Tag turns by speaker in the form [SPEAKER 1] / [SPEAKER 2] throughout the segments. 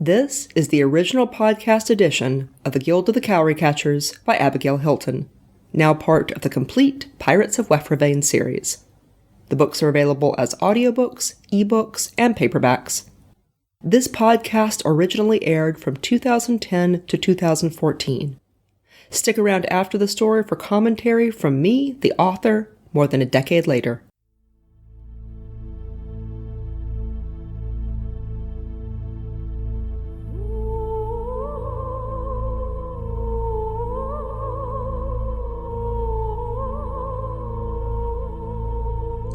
[SPEAKER 1] This is the original podcast edition of The Guild of the Cowry Catchers by Abigail Hilton, now part of the complete Pirates of Wefrevane series. The books are available as audiobooks, ebooks, and paperbacks. This podcast originally aired from 2010 to 2014. Stick around after the story for commentary from me, the author, more than a decade later.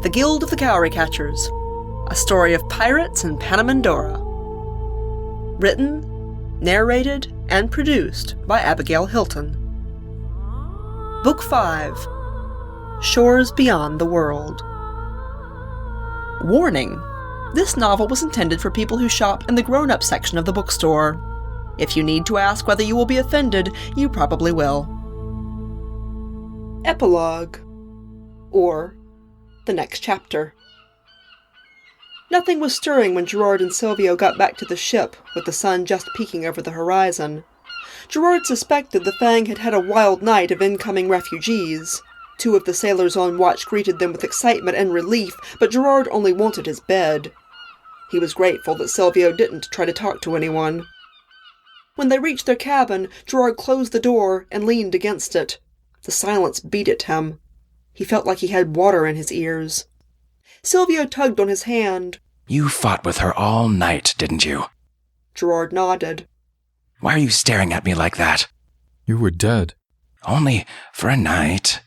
[SPEAKER 1] The Guild of the Cowry Catchers, a story of pirates in Panamindorah. Written, narrated, and produced by Abigail Hilton. Book 5, Shores Beyond the World. Warning: this novel was intended for people who shop in the grown-up section of the bookstore. If you need to ask whether you will be offended, you probably will. Epilogue, or the next chapter. Nothing was stirring when Gerard and Silvio got back to the ship, with the sun just peeking over the horizon. Gerard suspected the Fang had had a wild night of incoming refugees. Two of the sailors on watch greeted them with excitement and relief, but Gerard only wanted his bed. He was grateful that Silvio didn't try to talk to anyone. When they reached their cabin, Gerard closed the door and leaned against it. The silence beat at him. He felt like he had water in his ears. Silvio tugged on his hand.
[SPEAKER 2] You fought with her all night, didn't you?
[SPEAKER 1] Gerard nodded.
[SPEAKER 2] Why are you staring at me like that?
[SPEAKER 3] You were dead.
[SPEAKER 2] Only for a night.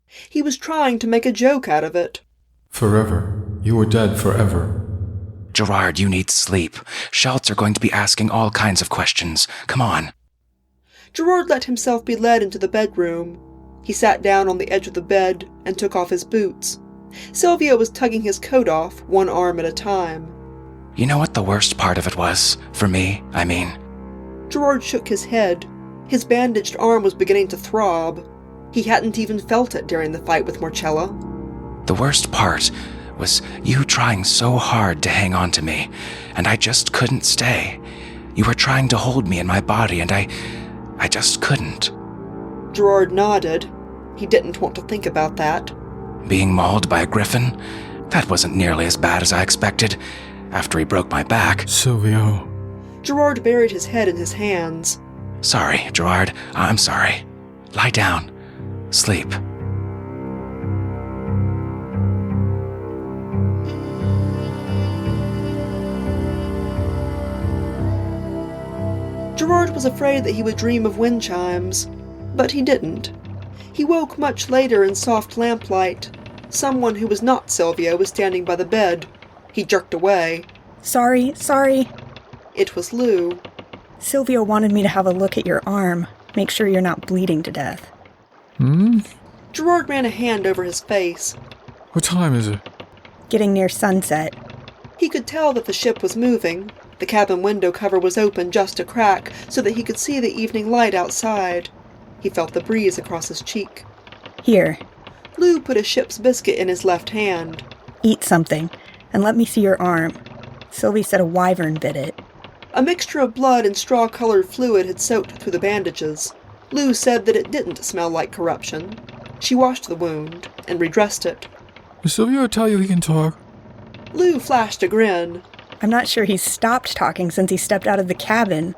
[SPEAKER 1] He was trying to make a joke out of it.
[SPEAKER 3] Forever. You were dead forever.
[SPEAKER 2] Gerard, you need sleep. Schultz are going to be asking all kinds of questions. Come on.
[SPEAKER 1] Gerard let himself be led into the bedroom. He sat down on the edge of the bed and took off his boots. Silvio was tugging his coat off, one arm at a time.
[SPEAKER 2] You know what the worst part of it was? For me, I mean.
[SPEAKER 1] Gerard shook his head. His bandaged arm was beginning to throb. He hadn't even felt it during the fight with Marcella.
[SPEAKER 2] The worst part was you trying so hard to hang on to me, and I just couldn't stay. You were trying to hold me in my body, and I just couldn't.
[SPEAKER 1] Gerard nodded. He didn't want to think about that.
[SPEAKER 2] Being mauled by a griffin? That wasn't nearly as bad as I expected, after he broke my back.
[SPEAKER 3] Silvio.
[SPEAKER 1] Gerard buried his head in his hands.
[SPEAKER 2] Sorry, Gerard. I'm sorry. Lie down. Sleep.
[SPEAKER 1] Gerard was afraid that he would dream of wind chimes, but he didn't. He woke much later in soft lamplight. Someone who was not Silvio was standing by the bed. He jerked away.
[SPEAKER 4] Sorry.
[SPEAKER 1] It was Lou.
[SPEAKER 4] Silvio wanted me to have a look at your arm. Make sure you're not bleeding to death.
[SPEAKER 1] Gerard ran a hand over his face.
[SPEAKER 3] What time is it?
[SPEAKER 4] Getting near sunset.
[SPEAKER 1] He could tell that the ship was moving. The cabin window cover was open just a crack so that he could see the evening light outside. He felt the breeze across his cheek.
[SPEAKER 4] Here.
[SPEAKER 1] Lou put a ship's biscuit in his left hand.
[SPEAKER 4] Eat something, and let me see your arm. Sylvie said a wyvern bit it.
[SPEAKER 1] A mixture of blood and straw-colored fluid had soaked through the bandages. Lou said that it didn't smell like corruption. She washed the wound and redressed it.
[SPEAKER 3] Did Silvio tell you he can talk?
[SPEAKER 1] Lou flashed a grin.
[SPEAKER 4] I'm not sure he's stopped talking since he stepped out of the cabin.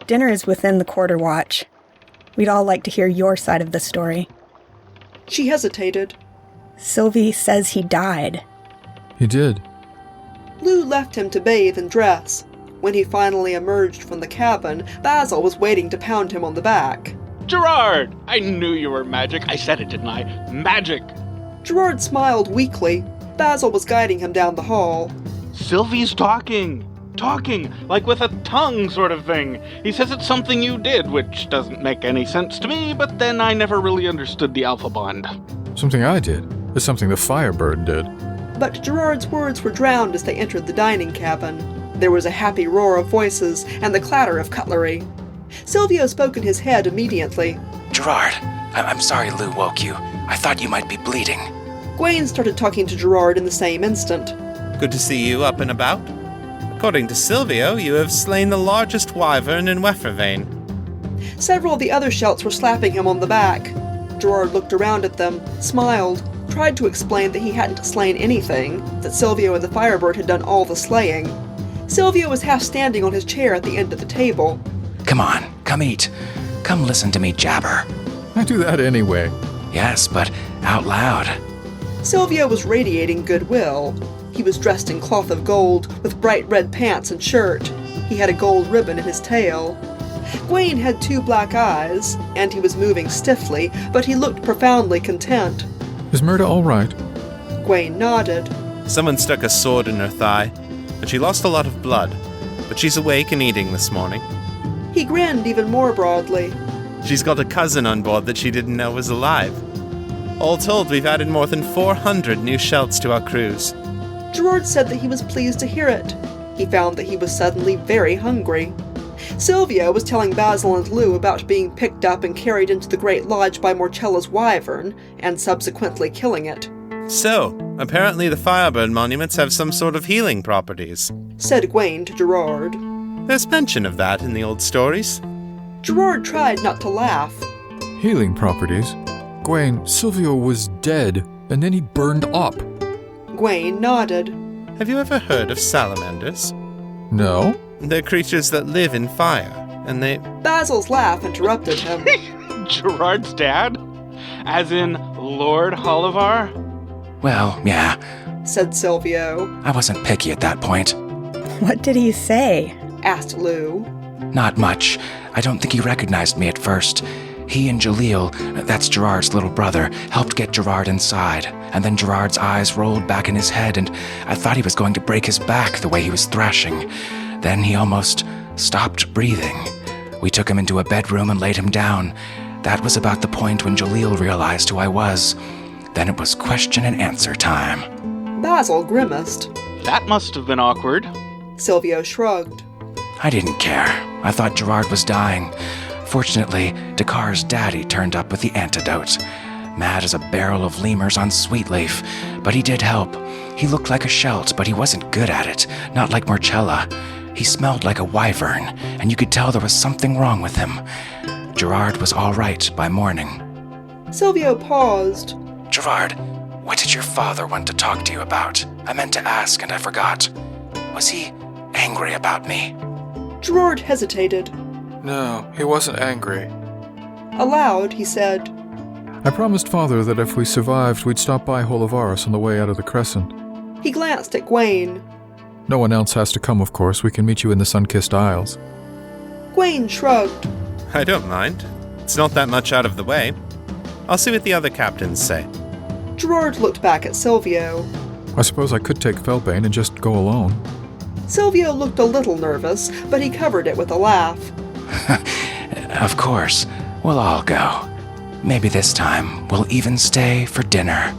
[SPEAKER 4] Dinner is within the quarter watch. We'd all like to hear your side of the story.
[SPEAKER 1] She hesitated.
[SPEAKER 4] Sylvie says he died.
[SPEAKER 3] He did.
[SPEAKER 1] Lou left him to bathe and dress. When he finally emerged from the cabin, Basil was waiting to pound him on the back.
[SPEAKER 5] Gerard! I knew you were magic. I said it, didn't I? Magic!
[SPEAKER 1] Gerard smiled weakly. Basil was guiding him down the hall.
[SPEAKER 5] Sylvie's talking, like with a tongue sort of thing. He says it's something you did, which doesn't make any sense to me, but then I never really understood the Alpha Bond.
[SPEAKER 3] Something I did. It's something the Firebird did.
[SPEAKER 1] But Gerard's words were drowned as they entered the dining cabin. There was a happy roar of voices and the clatter of cutlery. Silvio spoke in his head immediately.
[SPEAKER 2] Gerard, I'm sorry Lou woke you. I thought you might be bleeding.
[SPEAKER 1] Gwaine started talking to Gerard in the same instant.
[SPEAKER 6] Good to see you up and about. According to Silvio, you have slain the largest wyvern in Wefervane.
[SPEAKER 1] Several of the other Shelts were slapping him on the back. Gerard looked around at them, smiled, tried to explain that he hadn't slain anything, that Silvio and the Firebird had done all the slaying. Silvio was half standing on his chair at the end of the table.
[SPEAKER 2] Come on, come eat. Come listen to me jabber.
[SPEAKER 3] I do that anyway.
[SPEAKER 2] Yes, but out loud.
[SPEAKER 1] Silvio was radiating goodwill. He was dressed in cloth of gold, with bright red pants and shirt. He had a gold ribbon in his tail. Gawain had 2 black eyes, and he was moving stiffly, but he looked profoundly content.
[SPEAKER 3] Is Myrta all right?
[SPEAKER 1] Gawain nodded.
[SPEAKER 6] Someone stuck a sword in her thigh, and she lost a lot of blood, but she's awake and eating this morning.
[SPEAKER 1] He grinned even more broadly.
[SPEAKER 6] She's got a cousin on board that she didn't know was alive. All told, we've added more than 400 new Shelts to our crews.
[SPEAKER 1] Gerard said that he was pleased to hear it. He found that he was suddenly very hungry. Silvio was telling Basil and Lou about being picked up and carried into the Great Lodge by Morcella's wyvern, and subsequently killing it.
[SPEAKER 6] So, apparently the Firebird monuments have some sort of healing properties,
[SPEAKER 1] said Gawain to Gerard.
[SPEAKER 6] There's mention of that in the old stories.
[SPEAKER 1] Gerard tried not to laugh.
[SPEAKER 3] Healing properties? Gawain, Silvio was dead, and then he burned up.
[SPEAKER 1] Gawain nodded.
[SPEAKER 6] Have you ever heard of salamanders?
[SPEAKER 3] No?
[SPEAKER 6] They're creatures that live in fire, and they...
[SPEAKER 1] Basil's laugh interrupted him.
[SPEAKER 5] Gerard's dad? As in Lord Holivar?
[SPEAKER 2] Well, yeah,
[SPEAKER 1] said Silvio.
[SPEAKER 2] I wasn't picky at that point.
[SPEAKER 4] What did he say?
[SPEAKER 1] Asked Lou.
[SPEAKER 2] Not much. I don't think he recognized me at first. He and Jalil, that's Gerard's little brother, helped get Gerard inside, and then Gerard's eyes rolled back in his head, and I thought he was going to break his back the way he was thrashing. Then he almost stopped breathing. We took him into a bedroom and laid him down. That was about the point when Jalil realized who I was. Then it was question and answer time.
[SPEAKER 1] Basil grimaced.
[SPEAKER 5] That must have been awkward.
[SPEAKER 1] Silvio shrugged.
[SPEAKER 2] I didn't care. I thought Gerard was dying. Fortunately, Dakar's daddy turned up with the antidote. Mad as a barrel of lemurs on sweet leaf, but he did help. He looked like a Shelt, but he wasn't good at it, not like Morcella. He smelled like a wyvern, and you could tell there was something wrong with him. Gerard was all right by morning.
[SPEAKER 1] Silvio paused.
[SPEAKER 2] Gerard, what did your father want to talk to you about? I meant to ask and I forgot. Was he angry about me?
[SPEAKER 1] Gerard hesitated.
[SPEAKER 3] No, he wasn't angry.
[SPEAKER 1] Aloud, he said,
[SPEAKER 3] I promised Father that if we survived, we'd stop by Holivaris on the way out of the Crescent.
[SPEAKER 1] He glanced at Gawain.
[SPEAKER 3] No one else has to come, of course. We can meet you in the Sun-Kissed Isles.
[SPEAKER 1] Gawain shrugged.
[SPEAKER 6] I don't mind. It's not that much out of the way. I'll see what the other captains say.
[SPEAKER 1] Gerard looked back at Silvio.
[SPEAKER 3] I suppose I could take Felbane and just go alone.
[SPEAKER 1] Silvio looked a little nervous, but he covered it with a laugh.
[SPEAKER 2] Of course. We'll all go. Maybe this time we'll even stay for dinner.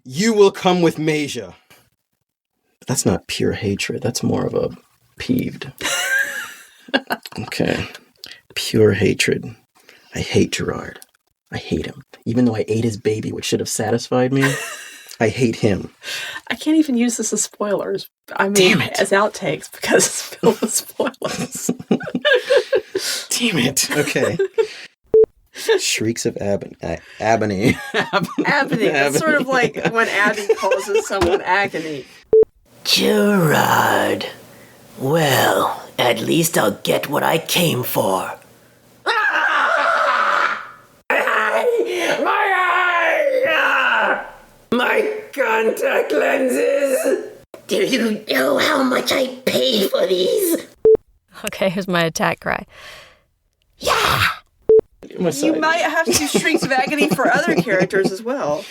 [SPEAKER 7] You will come with Masia. That's not pure hatred. That's more of a peeved. Okay. Pure hatred. I hate Gerard. I hate him. Even though I ate his baby, which should have satisfied me, I hate him.
[SPEAKER 8] I can't even use this as spoilers. I mean, as outtakes, because it's filled with spoilers.
[SPEAKER 7] Damn it. Okay. Shrieks of Abony.
[SPEAKER 8] Abony. It's sort of like when Abby causes someone agony.
[SPEAKER 9] Gerard, Well, at least I'll get what I came for. My eye! My contact lenses! Do you know how much I paid for these?
[SPEAKER 10] Okay, here's my attack cry.
[SPEAKER 9] Yeah!
[SPEAKER 1] You might have to shrieks of agony for other characters as well.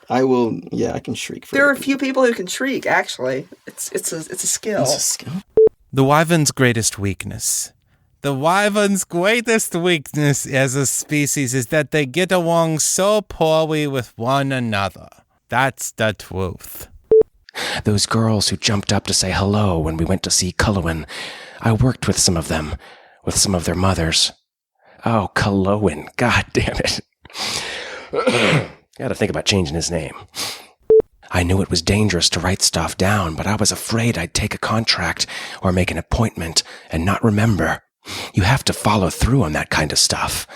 [SPEAKER 7] I will. Yeah, I can shriek. For
[SPEAKER 1] There are a few people who can shriek. Actually, it's a skill.
[SPEAKER 7] It's a skill.
[SPEAKER 6] The wyvern's greatest weakness. The wyvern's greatest weakness as a species is that they get along so poorly with one another. That's the truth.
[SPEAKER 2] Those girls who jumped up to say hello when we went to see Cullowen. I worked with some of them, with some of their mothers. Oh, Cullowen. God damn it. Gotta think about changing his name. I knew it was dangerous to write stuff down, but I was afraid I'd take a contract or make an appointment and not remember. You have to follow through on that kind of stuff.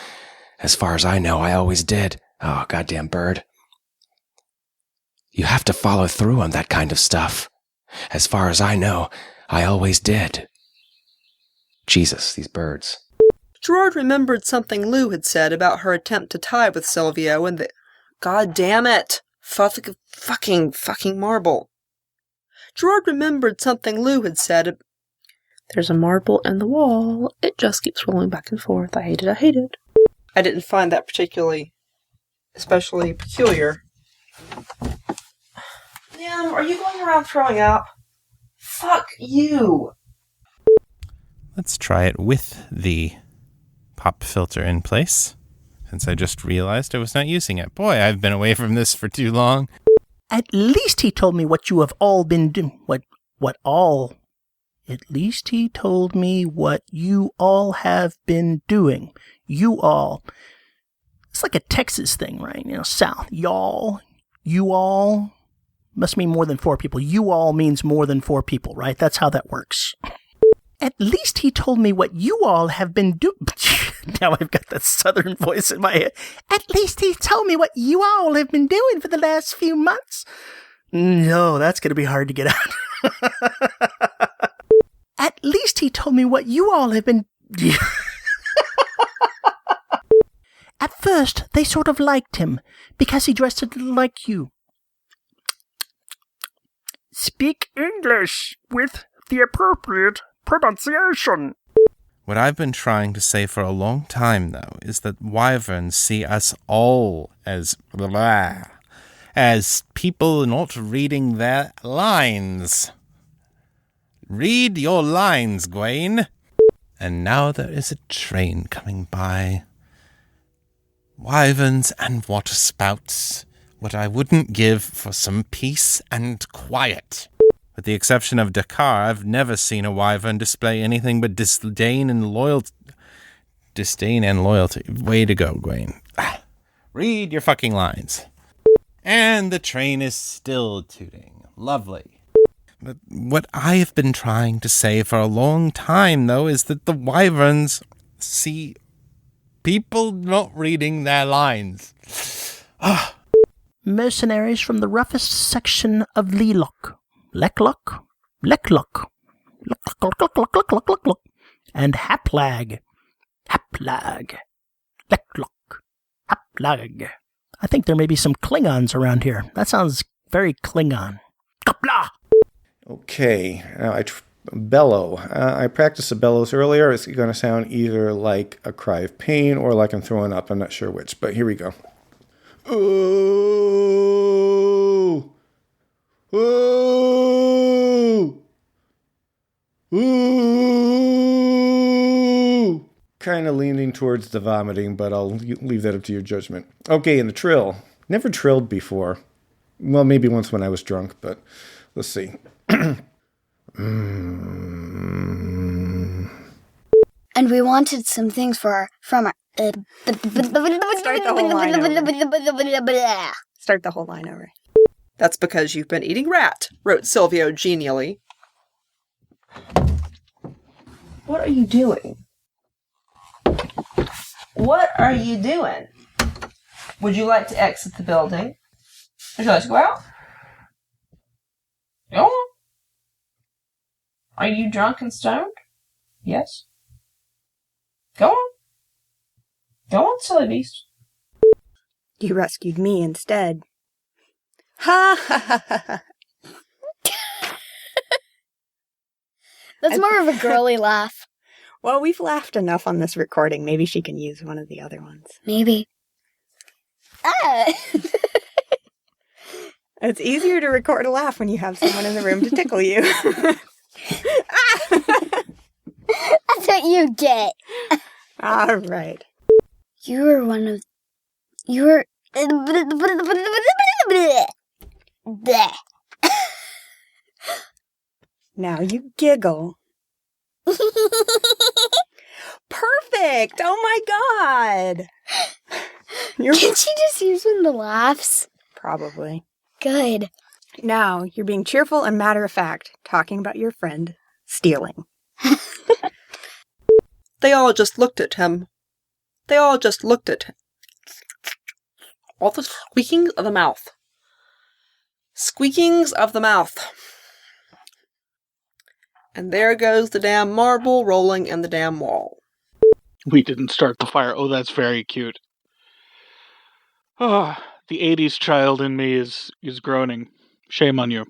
[SPEAKER 2] As far as I know, I always did. Oh, goddamn bird. You have to follow through on that kind of stuff. As far as I know, I always did. Jesus, these birds.
[SPEAKER 1] Gerard remembered something Lou had said about her attempt to tie with Silvio and the... God damn it! Fucking marble. Gerard remembered something Lou had said.
[SPEAKER 8] There's a marble in the wall. It just keeps rolling back and forth. I hate it.
[SPEAKER 1] I didn't find that especially peculiar. Damn, are you going around throwing up? Fuck you!
[SPEAKER 6] Let's try it with the pop filter in place, since I just realized I was not using it. Boy, I've been away from this for too long.
[SPEAKER 11] At least he told me what you have all been doing. At least he told me what you all have been doing. You all. It's like a Texas thing, right? You know, South. Y'all. You all. Must mean more than 4 people. You all means more than 4 people, right? That's how that works. At least he told me what you all have been doing. Now I've got that southern voice in my head. At least he told me what you all have been doing for the last few months. No, that's going to be hard to get out. At least he told me what you all have been... At first, they sort of liked him, because he dressed a little like you. Speak English with the appropriate pronunciation.
[SPEAKER 6] What I've been trying to say for a long time, though, is that wyverns see us all as people not reading their lines. Read your lines, Gwaine. And now there is a train coming by. Wyverns and waterspouts, what I wouldn't give for some peace and quiet. With the exception of Dakar, I've never seen a wyvern display anything but disdain and loyalty. Way to go, Gwaine. Read your fucking lines. And the train is still tooting. Lovely. But what I have been trying to say for a long time, though, is that the wyverns see people not reading their lines.
[SPEAKER 11] Mercenaries from the roughest section of Lelock. Lecklock, and Haplag. Lecklock, Haplag. I think there may be some Klingons around here. That sounds very Klingon. Kapla!
[SPEAKER 12] Okay, now bellow. I practiced the bellows earlier. It's going to sound either like a cry of pain or like I'm throwing up. I'm not sure which, but here we go. Ooh! Ooh! Ooh! Kind of leaning towards the vomiting, but I'll leave that up to your judgment. Okay, and the trill. Never trilled before. Well, maybe once when I was drunk, but let's see.
[SPEAKER 13] And we wanted some things from our... Start
[SPEAKER 1] the whole line over. Start the whole line over. That's because you've been eating rat, wrote Silvio genially. What are you doing? What are you doing? Would you like to exit the building? Would you like to go out? No?
[SPEAKER 8] Are you drunk and stoned? Yes. Go on. Go on, silly beast.
[SPEAKER 4] You rescued me instead. Ha ha ha ha ha.
[SPEAKER 13] That's more of a girly laugh.
[SPEAKER 4] Well, we've laughed enough on this recording. Maybe she can use one of the other ones.
[SPEAKER 13] Maybe. Ah!
[SPEAKER 4] It's easier to record a laugh when you have someone in the room to tickle you.
[SPEAKER 13] That's what you get.
[SPEAKER 4] All right.
[SPEAKER 13] You were one of... You were... Bleh.
[SPEAKER 4] Now you giggle. Perfect! Oh my god!
[SPEAKER 13] Can she just use one of the laughs?
[SPEAKER 4] Probably.
[SPEAKER 13] Good.
[SPEAKER 4] Now you're being cheerful and matter-of-fact, talking about your friend stealing.
[SPEAKER 1] They all just looked at him. They all just looked at him. All the squeakings of the mouth. Squeakings of the mouth. And there goes the damn marble rolling in the damn wall.
[SPEAKER 5] We didn't start the fire. Oh, that's very cute. Ah, the 80s child in me is groaning. Shame on you.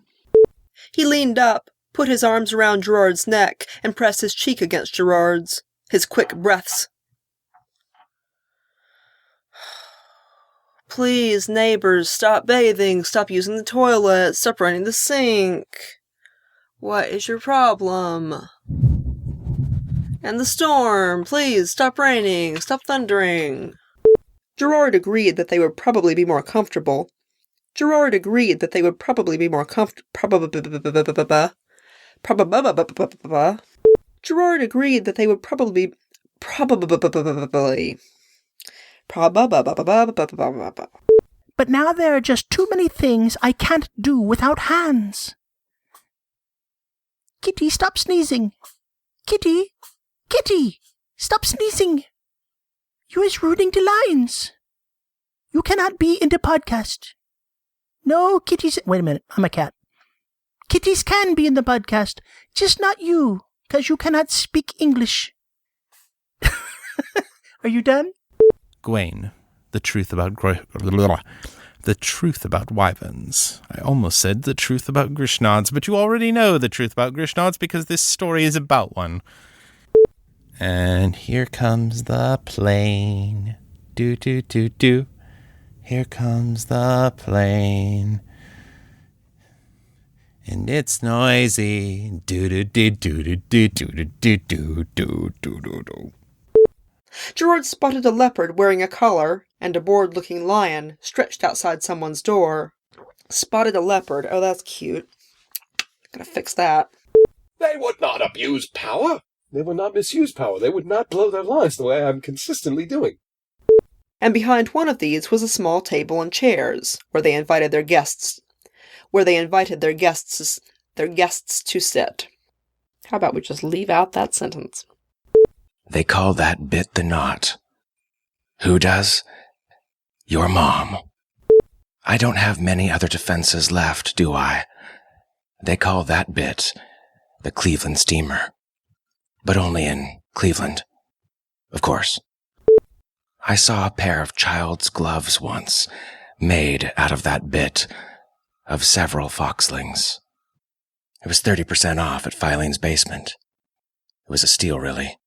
[SPEAKER 1] He leaned up, put his arms around Gerard's neck, and pressed his cheek against Gerard's. His quick breaths. Please, neighbors, stop bathing, stop using the toilet, stop running the sink. What is your problem? And the storm, please, stop raining, stop thundering. Gerard agreed that they would probably be more comfortable. Gerard agreed that they would probably be more comfortable. Gerard agreed that they would probably.
[SPEAKER 11] But now there are just too many things I can't do without hands. Kitty, stop sneezing. Kitty, Kitty, stop sneezing. You is ruining the lines. You cannot be in the podcast. No, kitties... Wait a minute, I'm a cat. Kitties can be in the podcast, just not you, because you cannot speak English. Are you done?
[SPEAKER 6] Gawain, the truth about wyverns. I almost said the truth about Grishnods, but you already know the truth about Grishnods because this story is about one. And here comes the plane. Do, do, do, do. Here comes the plane. And it's noisy. Do, do, do, do, do, do, do, do, do, do, do, do.
[SPEAKER 1] Gerard spotted a leopard wearing a collar and a bored-looking lion stretched outside someone's door. Spotted a leopard. Oh, that's cute. Gotta fix that.
[SPEAKER 14] They would not abuse power. They would not misuse power. They would not blow their lines the way I'm consistently doing.
[SPEAKER 1] And behind one of these was a small table and chairs, where they invited their guests to sit. How about we just leave out that sentence?
[SPEAKER 2] They call that bit the knot. Who does? Your mom. I don't have many other defenses left, do I? They call that bit the Cleveland steamer. But only in Cleveland, of course. I saw a pair of child's gloves once, made out of that bit of several foxlings. It was 30% off at Filene's basement. It was a steal, really.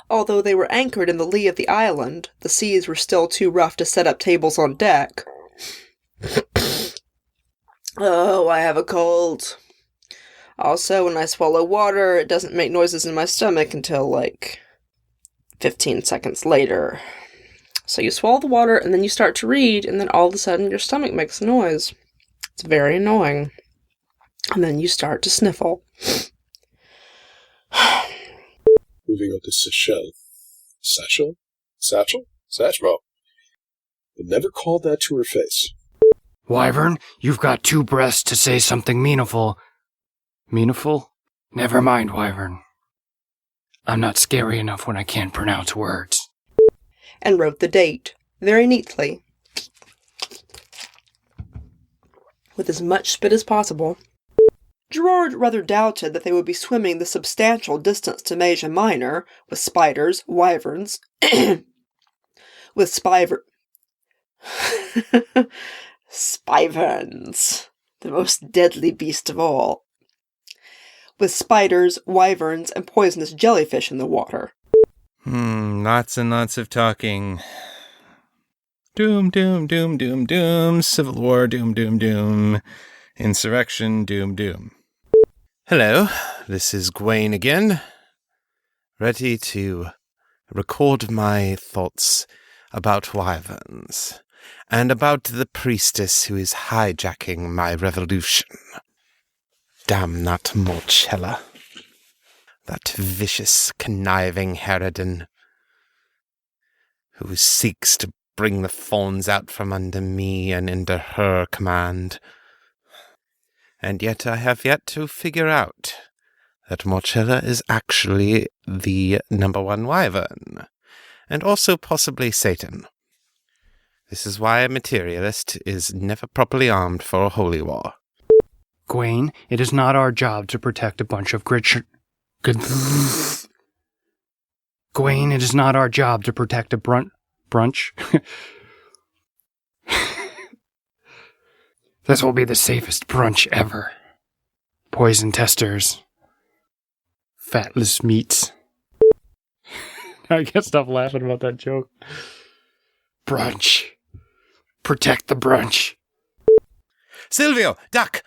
[SPEAKER 1] Although they were anchored in the lee of the island, the seas were still too rough to set up tables on deck. Oh, I have a cold. Also, when I swallow water, it doesn't make noises in my stomach until, 15 seconds later. So you swallow the water, and then you start to read, and then all of a sudden your stomach makes a noise. It's very annoying. And then you start to sniffle.
[SPEAKER 14] Moving on to Seychelles. Satchel? Satchel? Satchmo. But never called that to her face.
[SPEAKER 15] Wyvern, you've got two breaths to say something meaningful. Meaningful? Never mind, Wyvern. I'm not scary enough when I can't pronounce words.
[SPEAKER 1] And wrote the date, very neatly, with as much spit as possible. Gerard rather doubted that they would be swimming the substantial distance to Asia Minor, with spiders, wyverns, with Spiverns, the most deadly beast of all. With spiders, wyverns, and poisonous jellyfish in the water.
[SPEAKER 6] Lots and lots of talking. Doom, doom, doom, doom, doom. Civil war, doom, doom, doom. Insurrection, doom, doom. Hello, this is Gawain again. Ready to record my thoughts about wyverns. And about the priestess who is hijacking my revolution. Damn that Morchella. That vicious, conniving harridan, who seeks to bring the fawns out from under me and into her command. And yet I have yet to figure out that Morchella is actually the number one wyvern, and also possibly Satan. This is why a materialist is never properly armed for a holy war.
[SPEAKER 15] Gawain, it is not our job to protect a bunch of Gawain, it is not our job to protect a brunch. This will be the safest brunch ever. Poison testers. Fatless meats. I can't stop laughing about that joke. Brunch. Protect the brunch.
[SPEAKER 6] Silvio, duck!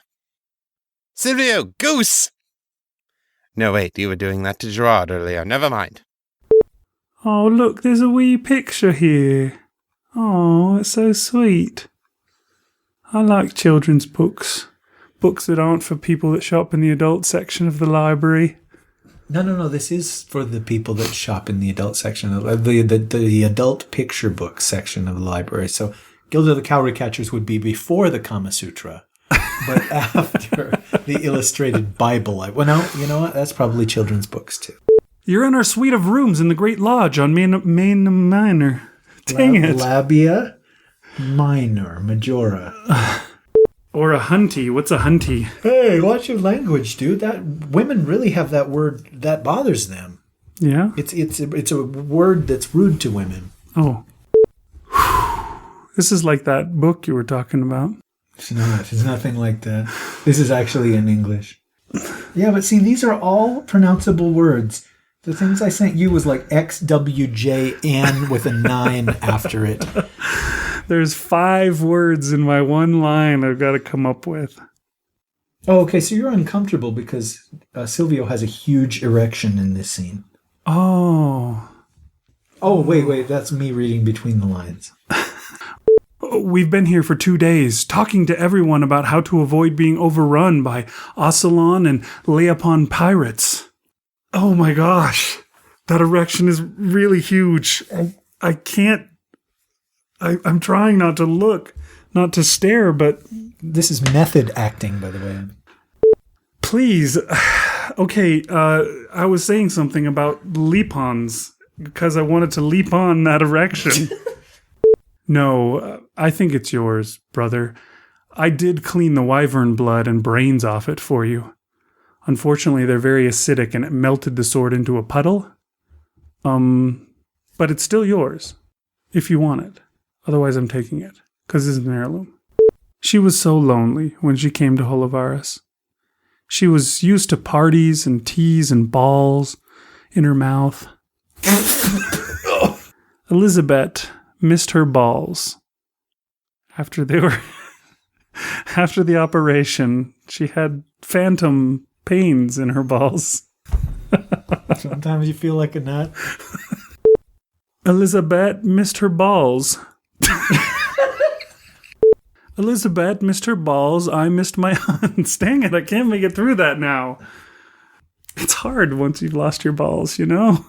[SPEAKER 6] Silvio, goose! No, wait, you were doing that to Gerard earlier. Never mind.
[SPEAKER 16] Oh, look, there's a wee picture here. Oh, it's so sweet. I like children's books. Books that aren't for people that shop in the adult section of the library.
[SPEAKER 17] No. This is for the people that shop in the adult section, the adult picture book section of the library. So Guild of the Cowry Catchers would be before the Kama Sutra, but after the illustrated Bible. Well, no, you know what? That's probably children's books too.
[SPEAKER 16] You're in our suite of rooms in the Great Lodge on Main Minor. Dang it.
[SPEAKER 17] Labia Minor, Majora.
[SPEAKER 16] Or a hunty. What's a hunty?
[SPEAKER 17] Hey, watch your language, dude. That women really have that word that bothers them.
[SPEAKER 16] Yeah?
[SPEAKER 17] It's a word that's rude to women.
[SPEAKER 16] Oh. This is like that book you were talking about.
[SPEAKER 17] It's not. It's nothing like that. This is actually in English. Yeah, but see, these are all pronounceable words. The things I sent you was like XWJN with a 9 after it.
[SPEAKER 16] There's 5 words in my one line I've got to come up with.
[SPEAKER 17] Oh, okay, so you're uncomfortable because Silvio has a huge erection in this scene.
[SPEAKER 16] Oh.
[SPEAKER 17] Oh, wait, that's me reading between the lines.
[SPEAKER 16] We've been here for 2 days, talking to everyone about how to avoid being overrun by Ocelon and Leopon pirates. Oh my gosh, that erection is really huge. I can't... I'm trying not to look, not to stare, but...
[SPEAKER 17] This is method acting, by the way.
[SPEAKER 16] Please. Okay, I was saying something about leapons, because I wanted to leap on that erection. No, I think it's yours, brother. I did clean the wyvern blood and brains off it for you. Unfortunately, they're very acidic, and it melted the sword into a puddle. But it's still yours, if you want it. Otherwise, I'm taking it, because it's an heirloom. She was so lonely when she came to Holovaris. She was used to parties and teas and balls in her mouth. Elizabeth missed her balls. After the operation, she had phantom pains in her balls.
[SPEAKER 17] Sometimes you feel like a nut.
[SPEAKER 16] Elizabeth missed her balls. Elizabeth missed her balls. I missed my hunts. Dang it, I can't make it through that now. It's hard once you've lost your balls, you know?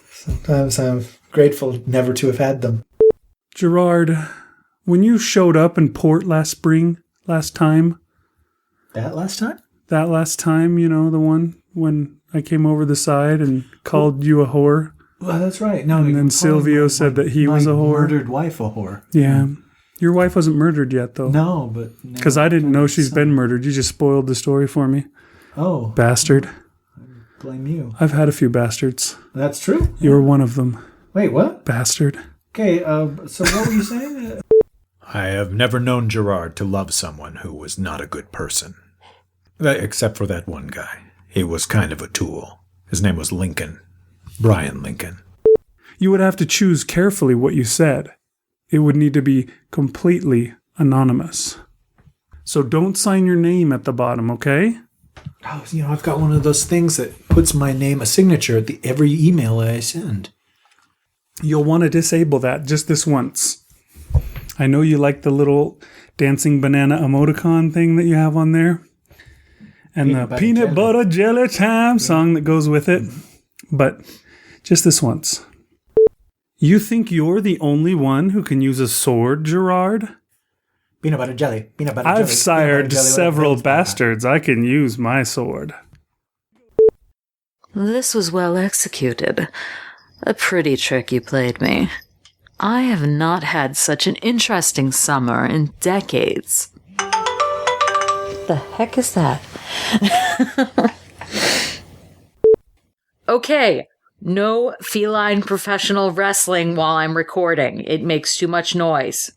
[SPEAKER 17] Sometimes I'm grateful never to have had them.
[SPEAKER 16] Gerard, when you showed up in port last time.
[SPEAKER 17] That last time?
[SPEAKER 16] That last time, you know, the one when I came over the side and called you a whore.
[SPEAKER 17] Well, that's right. No,
[SPEAKER 16] and then Silvio said that he was a whore.
[SPEAKER 17] Murdered wife a whore.
[SPEAKER 16] Yeah. Your wife wasn't murdered yet, though.
[SPEAKER 17] No, but...
[SPEAKER 16] Because I didn't know she's been murdered. You just spoiled the story for me.
[SPEAKER 17] Oh.
[SPEAKER 16] Bastard.
[SPEAKER 17] Blame you.
[SPEAKER 16] I've had a few bastards.
[SPEAKER 17] That's true?
[SPEAKER 16] You were one of them.
[SPEAKER 17] Wait, what?
[SPEAKER 16] Bastard.
[SPEAKER 17] Okay, so what were you saying?
[SPEAKER 18] I have never known Gerard to love someone who was not a good person. Except for that one guy. He was kind of a tool. His name was Lincoln. Brian Lincoln.
[SPEAKER 16] You would have to choose carefully what you said. It would need to be completely anonymous. So don't sign your name at the bottom, okay?
[SPEAKER 17] Oh, I've got one of those things that puts my name, a signature, at every email I send.
[SPEAKER 16] You'll want to disable that just this once. I know you like the little dancing banana emoticon thing that you have on there. And the peanut butter jelly time song that goes with it. But just this once. You think you're the only one who can use a sword, Gerard?
[SPEAKER 17] Peanut butter jelly. Peanut butter jelly.
[SPEAKER 16] I've sired several bastards. I can use my sword.
[SPEAKER 19] This was well executed. A pretty trick you played me. I have not had such an interesting summer in decades. The heck is that? Okay, no feline professional wrestling while I'm recording. It makes too much noise.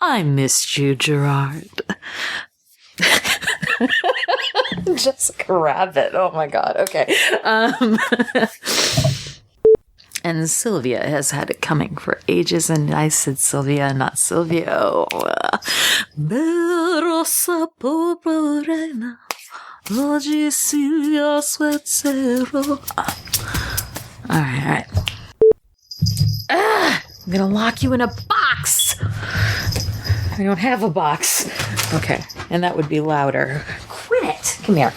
[SPEAKER 19] I missed you, Gerard. Jessica Rabbit. Oh my god. Okay. And Sylvia has had it coming for ages, and I said Sylvia, not Silvio. Rosa pobrena, oggi Silvio swezzero. All right. I'm gonna lock you in a box. I don't have a box. Okay, and that would be louder. Quit it. Come here.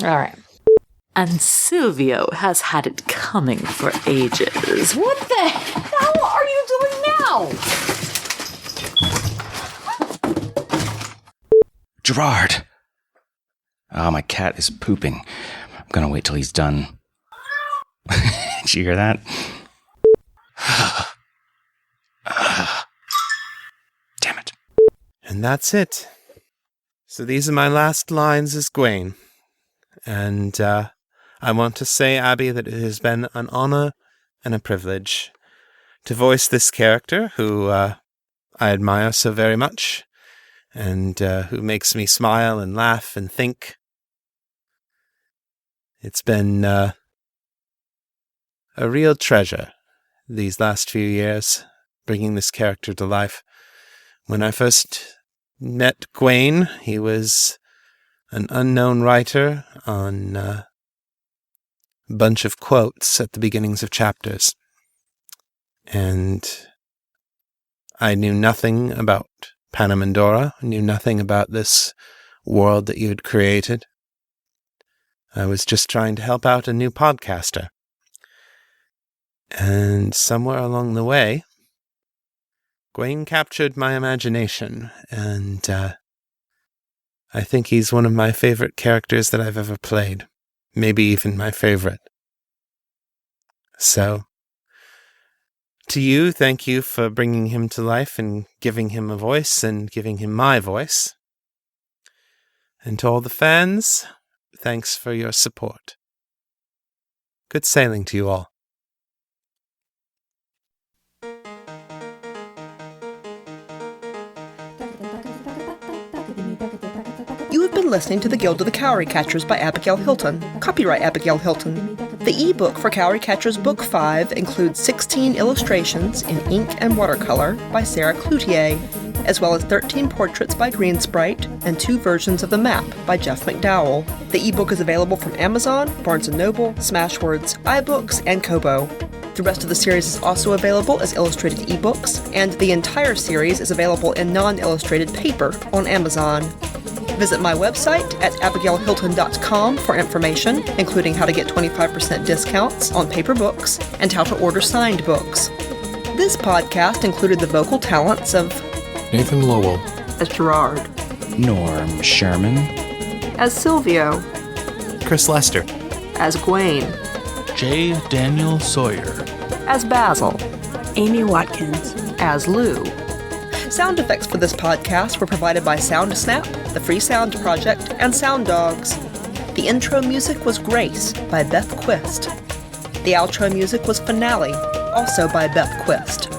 [SPEAKER 19] All right. And Silvio has had it coming for ages. What the hell are you doing now?
[SPEAKER 2] Gerard! Oh, my cat is pooping. I'm gonna wait till he's done. Did you hear that? Damn it.
[SPEAKER 6] And that's it. So these are my last lines as Gawain. And, I want to say, Abby, that it has been an honor and a privilege to voice this character who I admire so very much and who makes me smile and laugh and think. It's been a real treasure these last few years, bringing this character to life. When I first met Gawain, he was an unknown writer on bunch of quotes at the beginnings of chapters. And I knew nothing about Panamindorah, knew nothing about this world that you had created. I was just trying to help out a new podcaster. And somewhere along the way, Gawain captured my imagination, and I think he's one of my favorite characters that I've ever played. Maybe even my favorite. So, to you, thank you for bringing him to life and giving him a voice and giving him my voice. And to all the fans, thanks for your support. Good sailing to you all.
[SPEAKER 1] You have been listening to The Guild of the Cowry Catchers by Abigail Hilton. Copyright Abigail Hilton. The ebook for Cowry Catchers Book 5 includes 16 illustrations in ink and watercolor by Sarah Cloutier, as well as 13 portraits by Greensprite and 2 versions of the map by Jeff McDowell. The ebook is available from Amazon, Barnes & Noble, Smashwords, iBooks, and Kobo. The rest of the series is also available as illustrated ebooks, and the entire series is available in non-illustrated paper on Amazon. Visit my website at abigailhilton.com for information, including how to get 25% discounts on paper books and how to order signed books. This podcast included the vocal talents of
[SPEAKER 3] Nathan Lowell
[SPEAKER 1] as Gerard,
[SPEAKER 2] Norm Sherman
[SPEAKER 1] as Silvio,
[SPEAKER 2] Chris Lester
[SPEAKER 1] as Gawain,
[SPEAKER 5] J. Daniel Sawyer
[SPEAKER 1] as Basil,
[SPEAKER 4] Amy Watkins
[SPEAKER 1] as Lou, Sound effects for this podcast were provided by SoundSnap, the Free Sound Project, and Sound Dogs. The intro music was Grace by Beth Quist. The outro music was Finale, also by Beth Quist.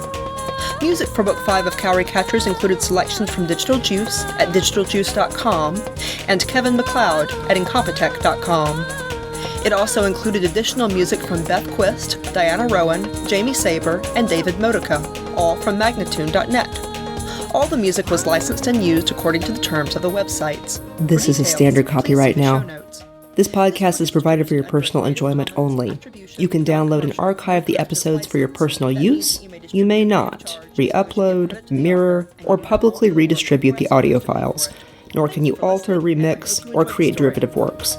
[SPEAKER 1] Music for Book 5 of Cowry Catchers included selections from Digital Juice at digitaljuice.com and Kevin MacLeod at incompetech.com. It also included additional music from Beth Quist, Diana Rowan, Jamie Saber, and David Modica, all from magnatune.net. All the music was licensed and used according to the terms of the websites. This is a standard copyright now. This podcast is provided for your personal enjoyment only. You can download and archive the episodes for your personal use. You may not re-upload, mirror, or publicly redistribute the audio files, nor can you alter, remix, or create derivative works.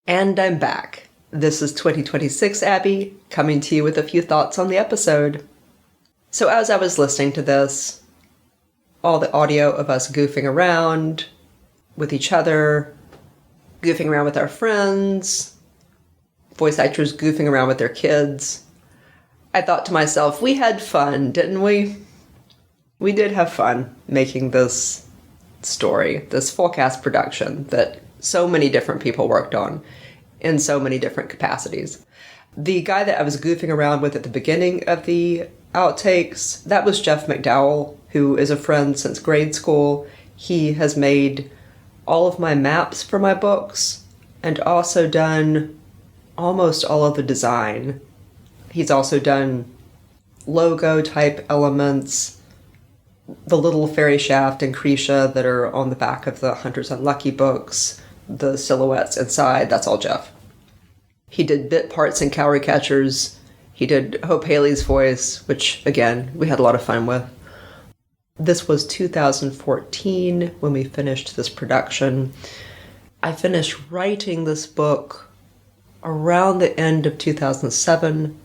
[SPEAKER 1] And I'm back. This is 2026 Abby, coming to you with a few thoughts on the episode. So as I was listening to this, all the audio of us goofing around with each other, goofing around with our friends, voice actors goofing around with their kids, I thought to myself, we had fun, didn't we? We did have fun making this story, this full cast production that so many different people worked on in so many different capacities. The guy that I was goofing around with at the beginning of the outtakes, that was Jeff McDowell, who is a friend since grade school. He has made all of my maps for my books and also done almost all of the design. He's also done logo type elements, the little fairy shaft and Krisha that are on the back of the Hunter's Unlucky books, the silhouettes inside, that's all Jeff. He did bit parts in Cowry Catchers. He did Hope Haley's voice, which, again, we had a lot of fun with. This was 2014 when we finished this production. I finished writing this book around the end of 2007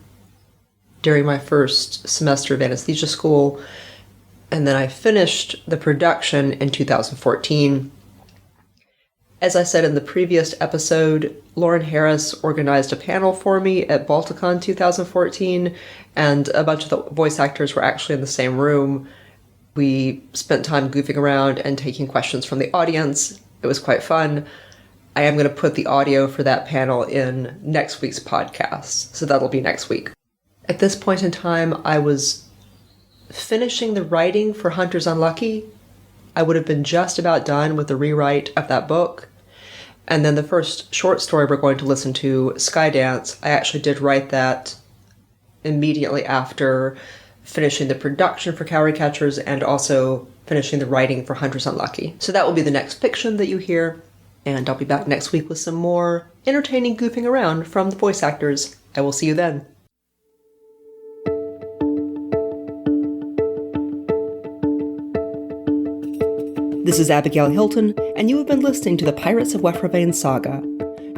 [SPEAKER 1] during my first semester of anesthesia school, and then I finished the production in 2014. As I said in the previous episode, Lauren Harris organized a panel for me at Balticon 2014, and a bunch of the voice actors were actually in the same room. We spent time goofing around and taking questions from the audience. It was quite fun. I am going to put the audio for that panel in next week's podcast, so that'll be next week. At this point in time, I was finishing the writing for Hunter's Unlucky. I would have been just about done with the rewrite of that book. And then the first short story we're going to listen to, Skydance, I actually did write that immediately after finishing the production for Cowry Catchers and also finishing the writing for Hunter's Unlucky. So that will be the next fiction that you hear, and I'll be back next week with some more entertaining goofing around from the voice actors. I will see you then. This is Abigail Hilton, and you have been listening to the Pirates of Wefravain saga.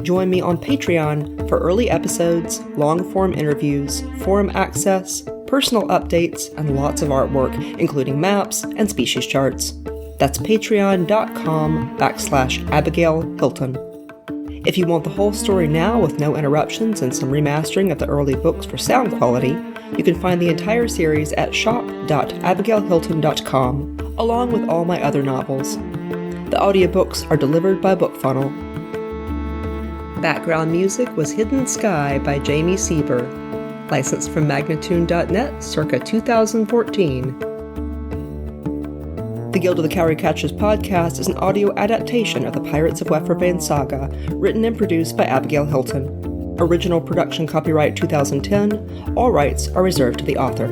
[SPEAKER 1] Join me on Patreon for early episodes, long-form interviews, forum access, personal updates, and lots of artwork, including maps and species charts. That's patreon.com/Abigail Hilton. If you want the whole story now with no interruptions and some remastering of the early books for sound quality, you can find the entire series at shop.abigailhilton.com, along with all my other novels. The audiobooks are delivered by BookFunnel. Background music was Hidden Sky by Jamie Saber, licensed from magnatune.net circa 2014. The Guild of the Cowry Catchers podcast is an audio adaptation of the Pirates of Wefravain saga, written and produced by Abigail Hilton. Original production copyright 2010. All rights are reserved to the author.